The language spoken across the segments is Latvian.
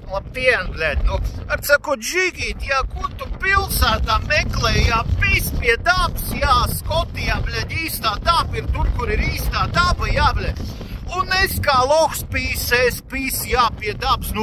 Labdien, bļaļ, ar saku, Džigīt, jā, ko tu pilsētā meklē, jā, pis pie dabas, jā, Skotijā, bļaļ, īstā daba ir tur, kur ir īstā daba, jā, bļaļ. Un es kā lohs pīs, jā, pie dabas,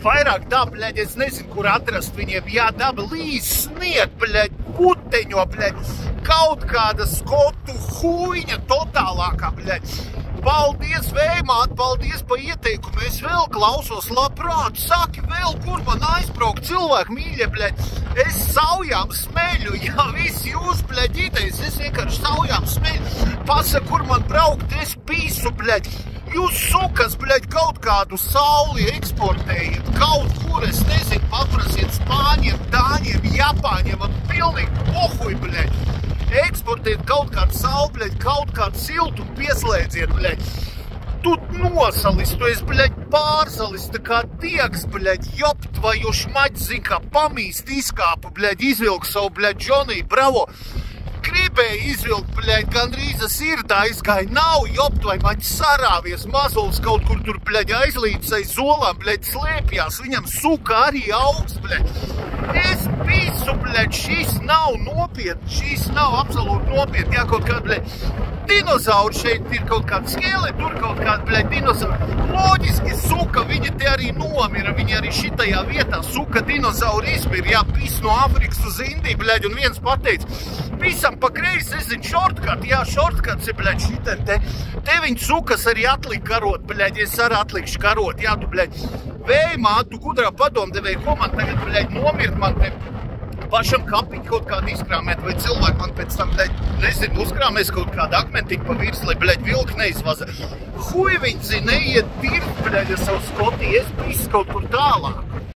vairāk daba, bļaļ, es nezinu, kur atrast viņiem, jā, daba līs, snieg, bļaļ, puteņo, bļaļ, kaut kāda skotu huiņa totālākā, bļaļ. Paldies, Vējmāt, paldies pa ieteikumu, es vēl klausos labprāt, saki vēl, kur man aizbraukt, cilvēki mīļie, bļaļ, es saujām smeļu, jā, visi jūs, bļaļ, ģītais, es vienkārši saujām smeļu, pasaka, kur man braukt, es pīsu, bļaļ, jūs sukas, bļaļ, kaut kādu sauli eksportējiet, kaut kur, es nezinu, paprasiet Spāņiem, Dāņiem, Japāņiem, man pilnīgi pohuj, bļaļ. Eksportēt kaut kādu sauli, bļaļ, kaut kādu siltumu pieslēdziet, bļaļ. Tu nosalis, tu esi, bļaļ, pārsalis, tā kā diegs, bļaļ, jopt, vai jūs maģi zin, kā pamīst, izkāpu, bļaļ, izvilku savu, bļaļ, Džonī, bravo. Gribēja izvilkt, bļaļ, gandrīz sirdā izgāja, nav jopt, vai maģi sarāvies, mazulis kaut kur tur, bļaļ, aizlīdz aiz zolām, bļaļ, slēpjās, viņam suka arī augsts, bļaļ. Es visu, bļaļ, šis nav nopietni, šis nav absolūti nopietni, jā, kaut kāda, bļaļ, dinozauri šeit ir kaut kāda skele, tur kaut kāda, bļaļ, dinozauri. Loģiski suka, viņi te arī nomira, viņi arī šitajā vietā suka dinozauri izmira, jā, pis no Afrikas uz Indiju, bļaļ, un viens pateica, pisam pa kreisi, es zinu, shortcut, jā, shortcuts ir, bļaļ, šitam te viņi sukas arī atlika karot, bļaļ, es arī atlikšu karot, jā, tu, bļaļ, Vējmāt, tu gudrā padomdevēji, ko man tagad, bļaļ, nomirt, man te pašam kapiņu kaut kādu izkrāmēt, vai cilvēki man pēc tam, bļaļ, nezinu, uzkrāmēs kaut kādu akmentiņu pa virs, lai, bļaļ, vilki neizvaza. Huj viņi zina, neiet dirbt, bļaļ, ar savu Skotiju, es visu kaut kur tālāk.